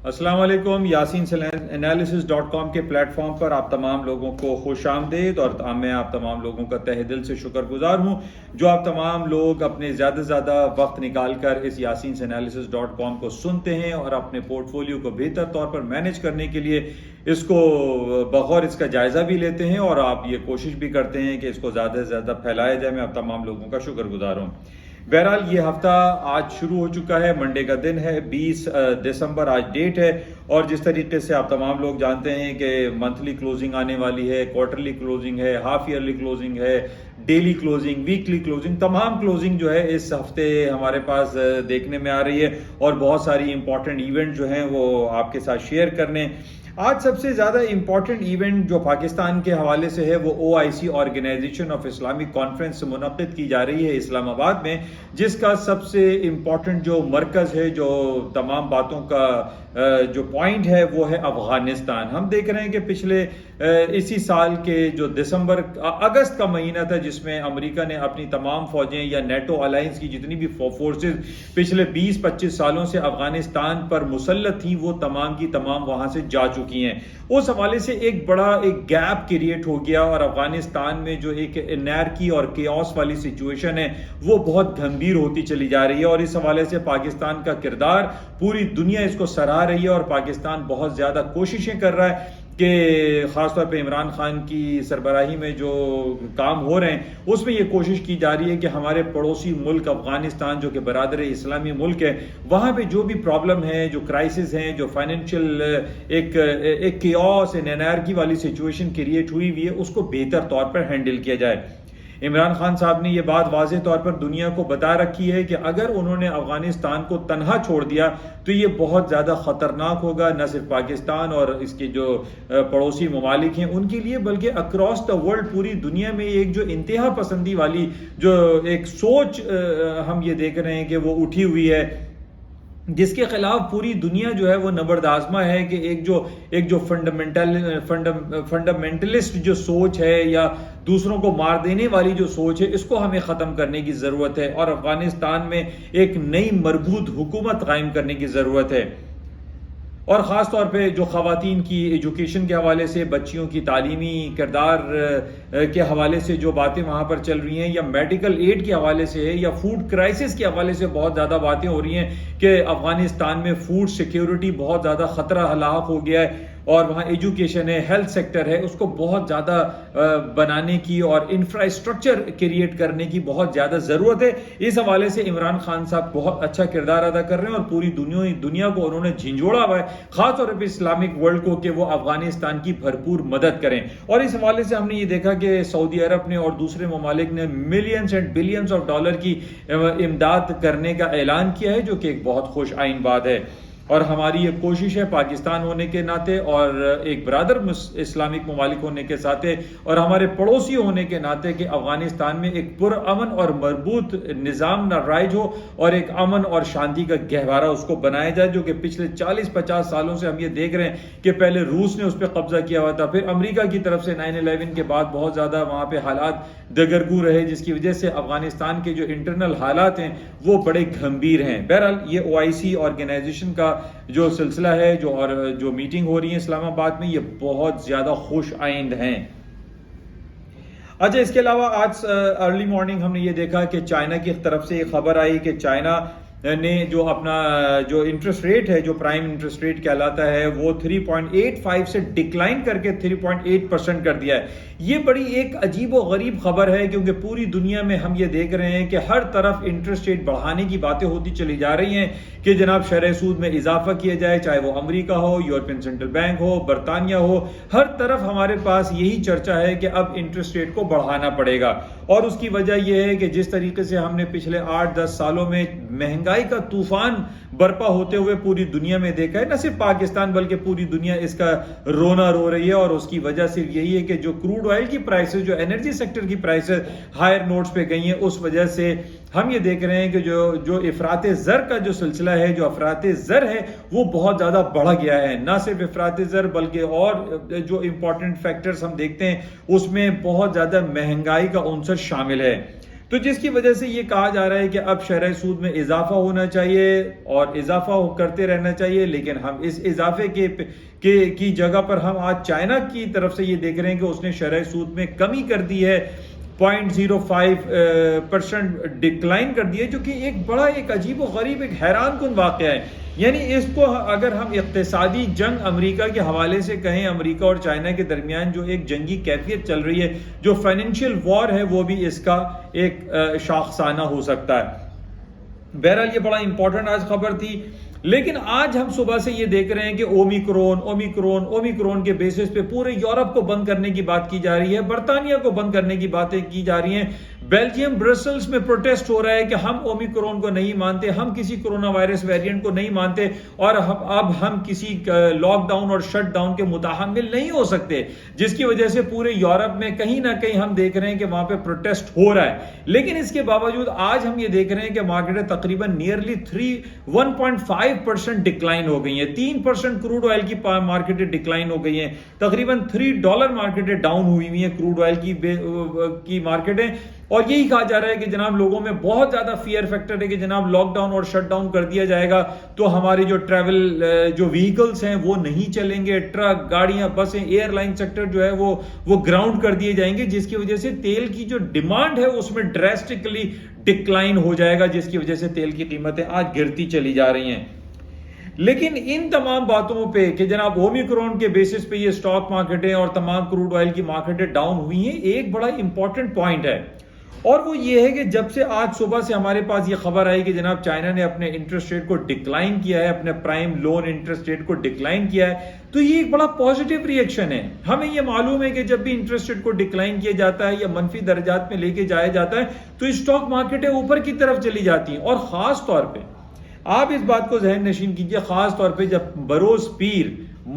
السلام علیکم. یاسین انالیسس.com کے پلیٹ فارم پر آپ تمام لوگوں کو خوش آمدید. اور میں آپ تمام لوگوں کا تہ دل سے شکر گزار ہوں جو آپ تمام لوگ اپنے زیادہ سے زیادہ وقت نکال کر اس یاسین انالیسس.com کو سنتے ہیں اور اپنے پورٹ فولیو کو بہتر طور پر مینیج کرنے کے لیے اس کو بغور اس کا جائزہ بھی لیتے ہیں اور آپ یہ کوشش بھی کرتے ہیں کہ اس کو زیادہ سے زیادہ پھیلایا جائے. میں آپ تمام لوگوں کا شکر گزار ہوں. بہرحال یہ ہفتہ آج شروع ہو چکا ہے. منڈے کا دن ہے, 20 دسمبر آج ڈیٹ ہے. اور جس طریقے سے آپ تمام لوگ جانتے ہیں کہ منتھلی کلوزنگ آنے والی ہے, کوارٹرلی کلوزنگ ہے, ہاف ایئرلی کلوزنگ ہے, ڈیلی کلوزنگ, ویکلی کلوزنگ, تمام کلوزنگ جو ہے اس ہفتے ہمارے پاس دیکھنے میں آ رہی ہے. اور بہت ساری امپورٹنٹ ایونٹ جو ہیں وہ آپ کے ساتھ شیئر کرنے. آج سب سے زیادہ امپورٹنٹ ایونٹ جو پاکستان کے حوالے سے ہے وہ OIC organisation of Islamic conference منعقد کی جا رہی ہے اسلام آباد میں, جس کا سب سے امپورٹنٹ جو مرکز ہے, جو تمام باتوں کا جو پوائنٹ ہے وہ ہے افغانستان. ہم دیکھ رہے ہیں کہ پچھلے اسی سال کے جو اگست کا مہینہ تھا جس میں امریکہ نے اپنی تمام فوجیں یا نیٹو الائنس کی جتنی بھی فورسز پچھلے 20-25 سالوں سے افغانستان پر مسلط تھیں وہ تمام کی تمام وہاں سے جا چکی ہیں. اس حوالے سے ایک بڑا گیپ کریٹ ہو گیا اور افغانستان میں جو ایک انیرکی اور کیوس والی سچویشن ہے وہ بہت گھمبیر ہوتی چلی جا رہی ہے. اور اس حوالے سے پاکستان کا کردار پوری دنیا اس کو سراہ رہی ہے اور پاکستان بہت زیادہ کوششیں کر رہا ہے کہ خاص طور پہ عمران خان کی سربراہی میں جو کام ہو رہے ہیں اس میں یہ کوشش کی جا رہی ہے کہ ہمارے پڑوسی ملک افغانستان جو کہ برادر اسلامی ملک ہے وہاں پہ جو بھی پرابلم ہے, جو کرائسس ہیں, جو فائنینشیل ایک کیوس انینارکی والی سچویشن کریٹ ہوئی ہے اس کو بہتر طور پر ہینڈل کیا جائے. عمران خان صاحب نے یہ بات واضح طور پر دنیا کو بتا رکھی ہے کہ اگر انہوں نے افغانستان کو تنہا چھوڑ دیا تو یہ بہت زیادہ خطرناک ہوگا, نہ صرف پاکستان اور اس کے جو پڑوسی ممالک ہیں ان کے لیے بلکہ اکراس دا ورلڈ پوری دنیا میں ایک جو انتہا پسندی والی جو ایک سوچ ہم یہ دیکھ رہے ہیں کہ وہ اٹھی ہوئی ہے جس کے خلاف پوری دنیا جو ہے وہ نبرد آزما ہے کہ ایک جو فنڈامنٹلسٹ جو سوچ ہے یا دوسروں کو مار دینے والی جو سوچ ہے اس کو ہمیں ختم کرنے کی ضرورت ہے اور افغانستان میں ایک نئی مربوط حکومت قائم کرنے کی ضرورت ہے. اور خاص طور پہ جو خواتین کی ایجوکیشن کے حوالے سے, بچیوں کی تعلیمی کردار کے حوالے سے جو باتیں وہاں پر چل رہی ہیں یا میڈیکل ایڈ کے حوالے سے ہے یا فوڈ کرائسس کے حوالے سے بہت زیادہ باتیں ہو رہی ہیں کہ افغانستان میں فوڈ سیکیورٹی بہت زیادہ خطرہ لاحق ہو گیا ہے اور وہاں ایجوکیشن ہے, ہیلتھ سیکٹر ہے, اس کو بہت زیادہ بنانے کی اور انفراسٹرکچر کریٹ کرنے کی بہت زیادہ ضرورت ہے. اس حوالے سے عمران خان صاحب بہت اچھا کردار ادا کر رہے ہیں اور پوری دنیا کو انہوں نے جھنجھوڑا ہوا ہے, خاص طور پہ اسلامک ورلڈ کو, کہ وہ افغانستان کی بھرپور مدد کریں. اور اس حوالے سے ہم نے یہ دیکھا کہ سعودی عرب نے اور دوسرے ممالک نے millions and billions of dollar کی امداد کرنے کا اعلان کیا ہے جو کہ ایک بہت خوش آئین بات ہے. اور ہماری یہ کوشش ہے پاکستان ہونے کے ناطے اور ایک برادر اسلامک ممالک ہونے کے ساتھ اور ہمارے پڑوسی ہونے کے ناطے کہ افغانستان میں ایک پرامن اور مربوط نظام نہ رائج ہو اور ایک امن اور شانتی کا گہوارہ اس کو بنایا جائے, جو کہ پچھلے 40-50 سالوں سے ہم یہ دیکھ رہے ہیں کہ پہلے روس نے اس پہ قبضہ کیا ہوا تھا, پھر امریکہ کی طرف سے 9/11 کے بعد بہت زیادہ وہاں پہ حالات دگرگو رہے جس کی وجہ سے افغانستان کے جو انٹرنل حالات ہیں وہ بڑے گھمبیر ہیں. بہرحال یہ OIC آرگنائزیشن کا جو سلسلہ ہے جو میٹنگ ہو رہی ہے اسلام آباد میں یہ بہت زیادہ خوش آئند ہیں. اچھا, اس کے علاوہ آج ارلی مارننگ ہم نے یہ دیکھا کہ چائنا کی طرف سے ایک خبر آئی کہ چائنا نے جو اپنا جو انٹرسٹ ریٹ ہے, جو پرائم انٹرسٹ ریٹ کہلاتا ہے, وہ 3.85 سے ڈکلائن کر کے 3.8% کر دیا ہے. یہ بڑی ایک عجیب و غریب خبر ہے کیونکہ پوری دنیا میں ہم یہ دیکھ رہے ہیں کہ ہر طرف انٹرسٹ ریٹ بڑھانے کی باتیں ہوتی چلی جا رہی ہیں کہ جناب شرح سود میں اضافہ کیا جائے, چاہے وہ امریکہ ہو, یورپین سینٹرل بینک ہو, برطانیہ ہو, ہر طرف ہمارے پاس یہی چرچا ہے کہ اب انٹرسٹ ریٹ کو بڑھانا پڑے گا. اور اس کی وجہ یہ ہے کہ جس طریقے سے ہم نے پچھلے 8-10 سالوں میں مہنگائی کا طوفان برپا ہوتے ہوئے پوری دنیا میں دیکھا ہے, نہ صرف پاکستان بلکہ پوری دنیا اس کا رونا رو رہی ہے. اور اس کی وجہ صرف یہی ہے کہ جو کروڈ آئل کی پرائسز, جو انرجی سیکٹر کی پرائسز ہائر نوٹس پہ گئی ہیں, اس وجہ سے ہم یہ دیکھ رہے ہیں کہ جو افراط زر کا جو سلسلہ ہے, جو افراط زر ہے وہ بہت زیادہ بڑھ گیا ہے. نہ صرف افراط زر بلکہ اور جو امپورٹنٹ فیکٹرز ہم دیکھتے ہیں اس میں بہت زیادہ مہنگائی کا عنصر شامل ہے. تو جس کی وجہ سے یہ کہا جا رہا ہے کہ اب شرح سود میں اضافہ ہونا چاہیے اور اضافہ کرتے رہنا چاہیے، لیکن ہم اس اضافے کی جگہ پر ہم آج چائنا کی طرف سے یہ دیکھ رہے ہیں کہ اس نے شرح سود میں کمی کر دی ہے، 0.05% ڈکلائن کر دی ہے، جو کہ ایک عجیب و غریب، ایک حیران کن واقعہ ہے۔ یعنی اس کو اگر ہم اقتصادی جنگ امریکہ کے حوالے سے کہیں، امریکہ اور چائنا کے درمیان جو ایک جنگی کیفیت چل رہی ہے، جو فائنینشیل وار ہے، وہ بھی اس کا ایک شاخسانہ ہو سکتا ہے۔ بہرحال یہ بڑا امپورٹنٹ آج خبر تھی، لیکن آج ہم صبح سے یہ دیکھ رہے ہیں کہ اومیکرون کے بیسس پہ پورے یورپ کو بند کرنے کی بات کی جا رہی ہے، برطانیہ کو بند کرنے کی باتیں کی جا رہی ہیں، بیلجیم برسلز میں پروٹیسٹ ہو رہا ہے کہ ہم اومیکرون کو نہیں مانتے، ہم کسی کرونا وائرس ویرینٹ کو نہیں مانتے، اور اب ہم کسی لاک ڈاؤن اور شٹ ڈاؤن کے متحمل نہیں ہو سکتے، جس کی وجہ سے پورے یورپ میں کہیں نہ کہیں ہم دیکھ رہے ہیں کہ وہاں پہ پروٹیسٹ ہو رہا ہے۔ لیکن اس کے باوجود آج ہم یہ دیکھ رہے ہیں کہ مارکیٹیں تقریباً نیئرلی 1.5% ڈکلائن ہو گئی ہیں، 3% کروڈ آئل کی مارکیٹیں ڈکلائن ہو گئی ہیں، تقریباً $3 مارکیٹیں ڈاؤن ہوئی ہوئی ہیں، کروڈ آئل کی مارکیٹیں۔ اور یہی کہا جا رہا ہے کہ جناب لوگوں میں بہت زیادہ فیئر فیکٹر ہے کہ جناب لاک ڈاؤن اور شٹ ڈاؤن کر دیا جائے گا تو ہمارے جو ٹریول جو وہیکلز ہیں وہ نہیں چلیں گے، ٹرک، گاڑیاں، بسیں، ایئر لائن سیکٹر جو ہے وہ گراؤنڈ کر دیے جائیں گے، جس کی وجہ سے تیل کی جو ڈیمانڈ ہے اس میں ڈریسٹکلی ڈکلائن ہو جائے گا، جس کی وجہ سے تیل کی قیمتیں آج گرتی چلی جا رہی ہیں۔ لیکن ان تمام باتوں پہ کہ جناب اومیکرون کے بیسس پہ یہ سٹاک مارکیٹیں اور تمام کروڈ آئل کی مارکیٹیں ڈاؤن ہوئی ہیں، ایک بڑا امپورٹنٹ پوائنٹ ہے، اور وہ یہ ہے کہ جب سے آج صبح سے ہمارے پاس یہ خبر آئی کہ جناب چائنا نے اپنے انٹرسٹ ریٹ کو ڈکلائن کیا ہے، اپنے پرائم لون انٹرسٹ ریٹ کو ڈکلائن کیا ہے، تو یہ ایک بڑا پازیٹیو ری ایکشن ہے۔ ہمیں یہ معلوم ہے کہ جب بھی انٹرسٹ ریٹ کو ڈکلائن کیا جاتا ہے یا منفی درجات میں لے کے جایا جاتا ہے تو اسٹاک مارکیٹیں اوپر کی طرف چلی جاتی ہیں، اور خاص طور پہ آپ اس بات کو ذہن نشین کیجئے، خاص طور پہ جب بروز پیر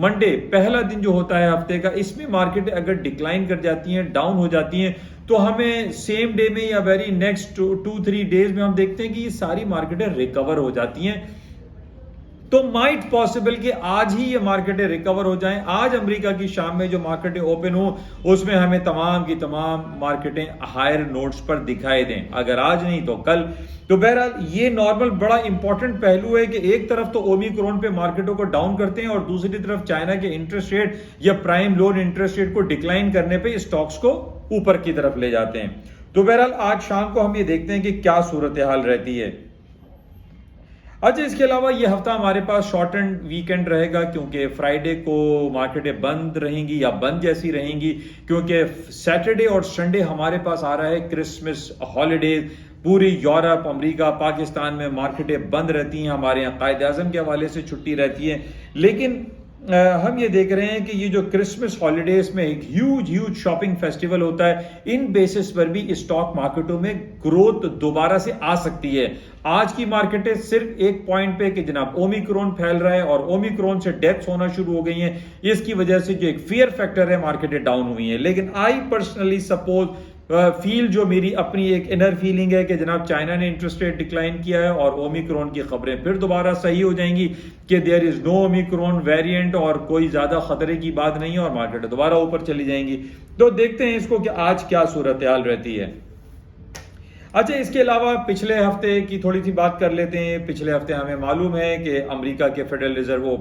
منڈے پہلا دن جو ہوتا ہے ہفتے کا، اس میں مارکیٹیں اگر ڈکلائن کر جاتی ہیں، ڈاؤن ہو جاتی ہیں، تو ہمیں سیم ڈے میں یا ویری نیکسٹ 2-3 ڈیز میں ہم دیکھتے ہیں کہ یہ ساری مارکیٹیں ریکور ہو جاتی ہیں۔ تو مائٹ پاسبل کہ آج ہی یہ مارکیٹیں ریکور ہو جائیں، آج امریکہ کی شام میں جو مارکیٹیں اوپن ہوں اس میں ہمیں تمام کی تمام مارکیٹیں ہائر نوٹس پر دکھائی دیں، اگر آج نہیں تو کل۔ تو بہرحال یہ نارمل بڑا امپورٹنٹ پہلو ہے کہ ایک طرف تو اومیکرون پہ مارکیٹوں کو ڈاؤن کرتے ہیں اور دوسری طرف چائنا کے انٹرسٹ ریٹ یا پرائم لون انٹرسٹ ریٹ کو ڈکلائن کرنے پہ اسٹاکس کو اوپر کی طرف لے جاتے ہیں۔ تو بہرحال آج شام کو ہم یہ دیکھتے ہیں کہ کیا صورتحال رہتی ہے۔ اچھا، اس کے علاوہ یہ ہفتہ ہمارے پاس شارٹ اینڈ ویکینڈ رہے گا، کیونکہ فرائیڈے کو مارکیٹیں بند رہیں گی یا بند جیسی رہیں گی، کیونکہ سیٹرڈے اور سنڈے ہمارے پاس آ رہا ہے کرسمس ہالیڈیز۔ پوری یورپ، امریکہ، پاکستان میں مارکیٹیں بند رہتی ہیں، ہمارے یہاں قائد اعظم کے حوالے سے چھٹی رہتی ہے، لیکن ہم یہ دیکھ رہے ہیں کہ یہ جو کرسمس ہالیڈیز میں ایک ہیوج شاپنگ فیسٹیول ہوتا ہے، ان بیسس پر بھی اسٹاک مارکیٹوں میں گروتھ دوبارہ سے آ سکتی ہے۔ آج کی مارکیٹیں صرف ایک پوائنٹ پہ کہ جناب اومیکرون پھیل رہا ہے اور اومیکرون سے ڈیتھس ہونا شروع ہو گئی ہیں، اس کی وجہ سے جو ایک فیئر فیکٹر ہے مارکیٹیں ڈاؤن ہوئی ہیں۔ لیکن آئی پرسنلی سپوز فیل، جو میری اپنی ایک انر فیلنگ ہے کہ جناب چائنا نے انٹرسٹ ریٹ ڈکلائن کیا ہے اور اومیکرون کی خبریں پھر دوبارہ صحیح ہو جائیں گی کہ دیر از نو اومیکرون ویریئنٹ اور کوئی زیادہ خطرے کی بات نہیں ہے اور مارکیٹ دوبارہ اوپر چلی جائیں گی۔ تو دیکھتے ہیں اس کو کہ آج کیا صورتحال رہتی ہے۔ اچھا، اس کے علاوہ پچھلے ہفتے کی تھوڑی سی بات کر لیتے ہیں۔ پچھلے ہفتے ہمیں معلوم ہے کہ امریکہ کے فیڈرل ریزرو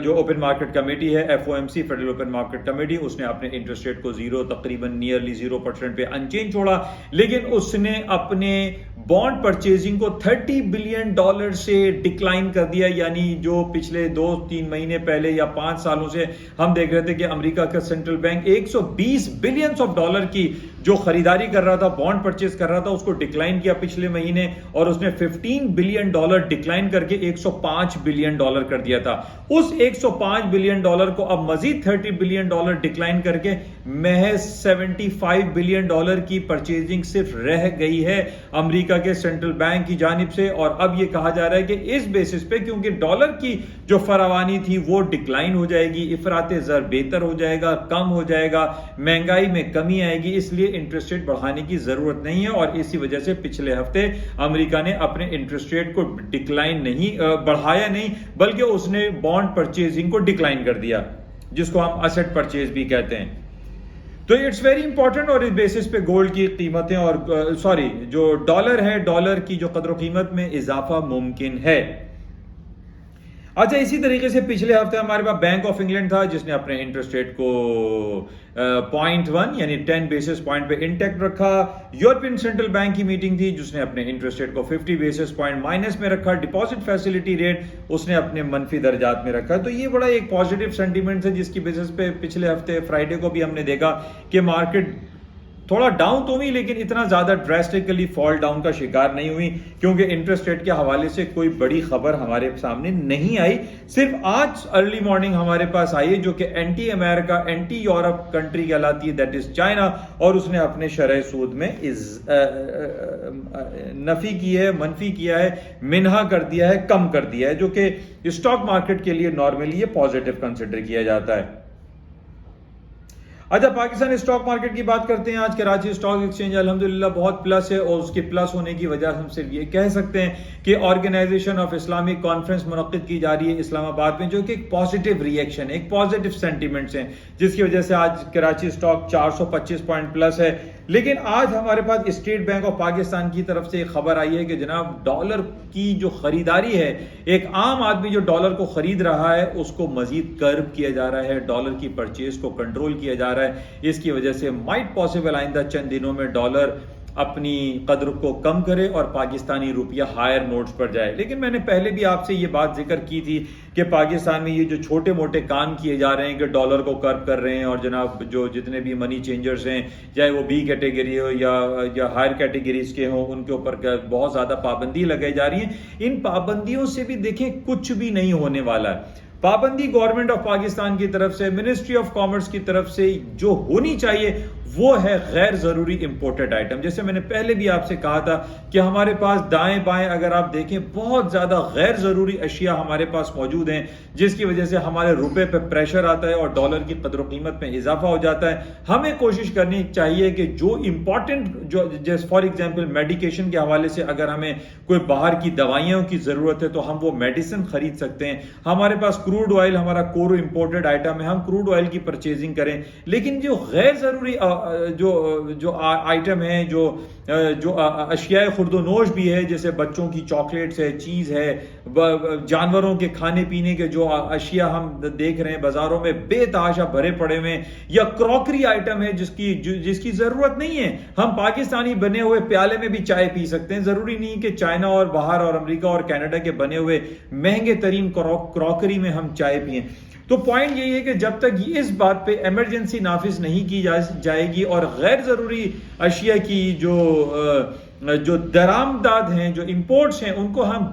جو اوپن مارکیٹ کمیٹی ہے، FOMC federal open market committee, اس نے اپنے انٹرسٹ ریٹ کو تقریباً نیئرلی 0% پہ انچینج چھوڑا، لیکن اس نے اپنے بانڈ پرچیزنگ کو $30 بلین سے ڈکلائن کر دیا، یعنی جو پچھلے 2-3 مہینے پہلے یا 5 سالوں سے ہم دیکھ رہے تھے کہ امریکہ کا سینٹرل بینک $120 بلین کی جو خریداری کر رہا تھا، بانڈ پرچیز کر رہا تھا، اس کو ڈکلائن کیا پچھلے مہینے، اور اس نے $15 بلین ڈکلائن کر کے $105 بلین کر دیا تھا۔ اس $105 بلین کو اب مزید $30 بلین ڈکلائن کر کے محض $75 بلین کی پرچیزنگ صرف رہ گئی ہے امریکہ کے سینٹرل بینک کی جانب سے، اور اب یہ کہا جا رہا ہے کہ اس بیسس پہ کیونکہ ڈالر کی جو فراوانی تھی وہ ڈکلائن ہو جائے گی، افراط زر بہتر ہو جائے گا، کم ہو جائے گا، مہنگائی میں کمی آئے گی، اس لیے انٹرسٹ ریٹ بڑھانے کی ضرورت نہیں ہے، اور اسی وجہ سے پچھلے ہفتے امریکہ نے اپنے انٹرسٹ ریٹ کو بڑھایا نہیں، بلکہ اس نے بانڈ پرچیزنگ کو ڈکلائن کر دیا، جس کو ہم ایسٹ پرچیز بھی کہتے ہیں۔ تو تو اٹس ویری امپورٹنٹ، اور اس بیسس پہ گولڈ کی قیمتیں اور جو ڈالر ہے، ڈالر کی جو قدر و قیمت میں اضافہ ممکن ہے۔ اچھا، اسی طریقے سے پچھلے ہفتے ہمارے پاس بینک آف انگلینڈ تھا جس نے اپنے انٹرسٹ ریٹ کو 0.1 یعنی 10 بیسس پوائنٹ پہ انٹیکٹ رکھا۔ یورپین سینٹرل بینک کی میٹنگ تھی جس نے اپنے انٹرسٹ ریٹ کو 50 بیسس پوائنٹ مائنس میں رکھا۔ ڈپازٹ فیسلٹی ریٹ اس نے اپنے منفی درجات میں رکھا۔ تو یہ بڑا ایک پازیٹیو سینٹیمنٹ ہے جس کی بیسس پہ پچھلے ہفتے فرائیڈے کو بھی ہم نے دیکھا کہ مارکیٹ تھوڑا ڈاؤن تو ہوئی لیکن اتنا زیادہ ڈریسٹکلی فال ڈاؤن کا شکار نہیں ہوئی، کیونکہ انٹرسٹ ریٹ کے حوالے سے کوئی بڑی خبر ہمارے سامنے نہیں آئی۔ صرف آج ارلی مارننگ ہمارے پاس آئی ہے جو کہ اینٹی امریکہ، اینٹی یورپ کنٹری کہلاتی ہے، دیٹ از چائنا، اور اس نے اپنے شرح سود میں نفی کی ہے، منفی کیا ہے، منہا کر دیا ہے، کم کر دیا ہے، جو کہ اسٹاک مارکیٹ کے لیے نارملی یہ پازیٹیو کنسیڈر کیا جاتا ہے۔ اچھا، پاکستان اسٹاک مارکیٹ کی بات کرتے ہیں۔ آج کراچی اسٹاک ایکسچینج الحمدللہ بہت پلس ہے، اور اس کے پلس ہونے کی وجہ ہم صرف یہ کہہ سکتے ہیں کہ آرگنائزیشن آف اسلامک کانفرنس منعقد کی جا رہی ہے اسلام آباد میں، جو کہ ایک پازیٹیو ریئیکشن ہے، ایک پازیٹیو سینٹیمنٹس ہیں، جس کی وجہ سے آج کراچی اسٹاک 425 پوائنٹ پلس ہے۔ لیکن آج ہمارے پاس اسٹیٹ بینک آف پاکستان کی طرف سے ایک خبر آئی ہے کہ جناب ڈالر کی جو خریداری ہے، ایک عام آدمی جو ڈالر کو خرید رہا ہے اس کو مزید کرب کیا جا رہا ہے، ڈالر کی پرچیز کو کنٹرول کیا جا رہا ہے۔ اس کی وجہ سے مائٹ پاسبل آئندہ چند دنوں میں ڈالر اپنی قدر کو کم کرے اور پاکستانی روپیہ ہائر نوٹس پر جائے۔ لیکن میں نے پہلے بھی آپ سے یہ بات ذکر کی تھی کہ پاکستان میں یہ جو چھوٹے موٹے کام کیے جا رہے ہیں کہ ڈالر کو کرب کر رہے ہیں، اور جناب جو جتنے بھی منی چینجرز ہیں، چاہے وہ بی کیٹیگری ہو یا ہائر کیٹیگریز کے ہوں، ان کے اوپر بہت زیادہ پابندی لگائی جا رہی ہیں۔ ان پابندیوں سے بھی دیکھیں کچھ بھی نہیں ہونے والا ہے۔ پابندی گورنمنٹ آف پاکستان کی طرف سے، منسٹری آف کامرس کی طرف سے جو ہونی چاہیے وہ ہے غیر ضروری امپورٹڈ آئٹم۔ جیسے میں نے پہلے بھی آپ سے کہا تھا کہ ہمارے پاس دائیں بائیں اگر آپ دیکھیں بہت زیادہ غیر ضروری اشیاء ہمارے پاس موجود ہیں، جس کی وجہ سے ہمارے روپے پہ پریشر آتا ہے اور ڈالر کی قدر و قیمت میں اضافہ ہو جاتا ہے۔ ہمیں کوشش کرنی چاہیے کہ جو امپورٹنٹ جیسے فار ایگزامپل میڈیکیشن کے حوالے سے اگر ہمیں کوئی باہر کی دوائیوں کی ضرورت ہے تو ہم وہ میڈیسن خرید سکتے ہیں۔ ہمارے پاس کروڈ آئل ہمارا کورو امپورٹڈ آئٹم ہے، ہم کروڈ آئل کی پرچیزنگ کریں۔ لیکن جو غیر ضروری جو آئٹم ہیں، جو اشیاء خرد و نوش بھی ہے، جیسے بچوں کی چاکلیٹس ہے، چیز ہے، جانوروں کے کھانے پینے کے جو اشیاء ہم دیکھ رہے ہیں بازاروں میں بے تحاشا بھرے پڑے ہوئے، یا کراکری آئٹم ہے جس کی ضرورت نہیں ہے۔ ہم پاکستانی بنے ہوئے پیالے میں بھی چائے پی سکتے ہیں، ضروری نہیں کہ چائنا اور باہر اور امریکہ اور کینیڈا کے بنے ہوئے مہنگے ترین کراکری میں ہم چائے پئیں۔ تو پوائنٹ یہی ہے کہ جب تک اس بات پہ ایمرجنسی نافذ نہیں کی جائے گی اور غیر ضروری اشیاء کی جو درآمدات ہیں، جو امپورٹس ہیں، ان کو ہم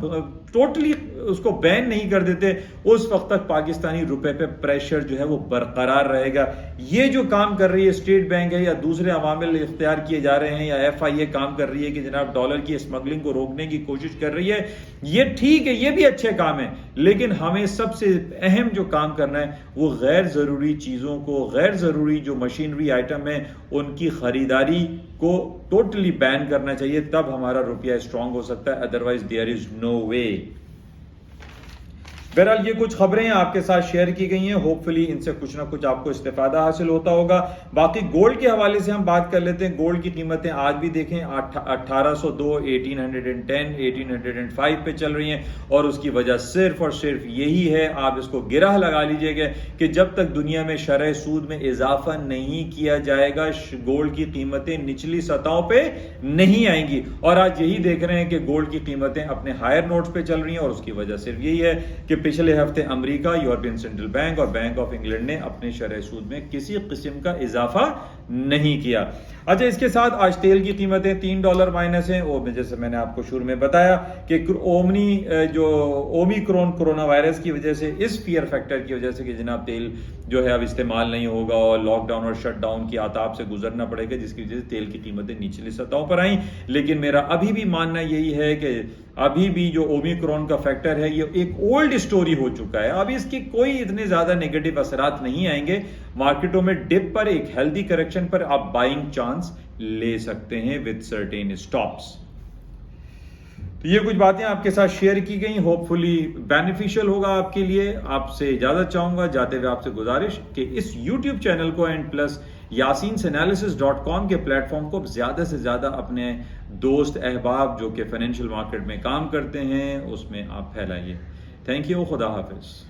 ٹوٹلی اس کو بین نہیں کر دیتے، اس وقت تک پاکستانی روپے پہ پریشر جو ہے وہ برقرار رہے گا۔ یہ جو کام کر رہی ہے اسٹیٹ بینک ہے یا دوسرے عوامل اختیار کیے جا رہے ہیں، یا ایف آئی اے کام کر رہی ہے کہ جناب ڈالر کی اسمگلنگ کو روکنے کی کوشش کر رہی ہے، یہ ٹھیک ہے، یہ بھی اچھے کام ہیں، لیکن ہمیں سب سے اہم جو کام کرنا ہے وہ غیر ضروری چیزوں کو، غیر ضروری جو مشینری آئٹم ہیں ان کی خریداری کو ٹوٹلی بین کرنا چاہیے، تب ہمارا روپیہ اسٹرانگ ہو سکتا ہے، ادروائز دیئر از نو وے۔ بہرحال یہ کچھ خبریں آپ کے ساتھ شیئر کی گئی ہیں، ہوپ فلی ان سے کچھ نہ کچھ آپ کو استفادہ حاصل ہوتا ہوگا۔ باقی گولڈ کے حوالے سے ہم بات کر لیتے ہیں۔ گولڈ کی قیمتیں آج بھی دیکھیں 1802، 1810، 1805 پہ چل رہی ہیں، اور اس کی وجہ صرف اور صرف یہی ہے، آپ اس کو گرہ لگا لیجئے گا کہ جب تک دنیا میں شرح سود میں اضافہ نہیں کیا جائے گا گولڈ کی قیمتیں نچلی سطحوں پہ نہیں آئیں گی، اور آج یہی دیکھ رہے ہیں کہ گولڈ کی قیمتیں اپنے ہائر نوٹس پہ چل رہی ہیں، اور اس کی وجہ صرف یہی ہے کہ پچھلے ہفتے امریکہ، یورپین سینٹرل بینک اور بینک آف انگلینڈ نے اپنے شرح سود میں کسی قسم کا اضافہ نہیں کیا۔ اچھا، اس کے ساتھ آج تیل کی قیمتیں $3 مائنس ہیں، اور جیسے میں نے آپ کو شروع میں بتایا کہ اومیکرون کورونا وائرس کی وجہ سے، اس فیئر فیکٹر کی وجہ سے کہ جناب تیل جو ہے اب استعمال نہیں ہوگا اور لاک ڈاؤن اور شٹ ڈاؤن کی آتاب سے گزرنا پڑے گا، جس کی وجہ سے تیل کی قیمتیں نچلی سطحوں پر آئیں۔ لیکن میرا ابھی بھی ماننا یہی ہے کہ ابھی بھی جو اومیکرون کا فیکٹر ہے یہ ایک اولڈ سٹوری ہو چکا ہے، اب اس کی کوئی اتنے زیادہ نیگیٹو اثرات نہیں آئیں گے۔ مارکیٹوں میں ڈپ پر، ایک ہیلدی کریکشن پر آپ بائنگ چانس لے سکتے ہیں وتھ سرٹین سٹاپس۔ تو یہ کچھ باتیں آپ کے ساتھ شیئر کی گئیں، ہوپ فلی بینیفیشل ہوگا آپ کے لیے۔ آپ سے اجازت چاہوں گا، جاتے ہوئے آپ سے گزارش کہ اس یوٹیوب چینل کو اینڈ پلس yasinanalysis.com کے پلیٹ فارم کو زیادہ سے زیادہ اپنے دوست احباب جو کہ فائنینشیل مارکیٹ میں کام کرتے ہیں اس میں آپ پھیلائیے. Thank you. خدا حافظ.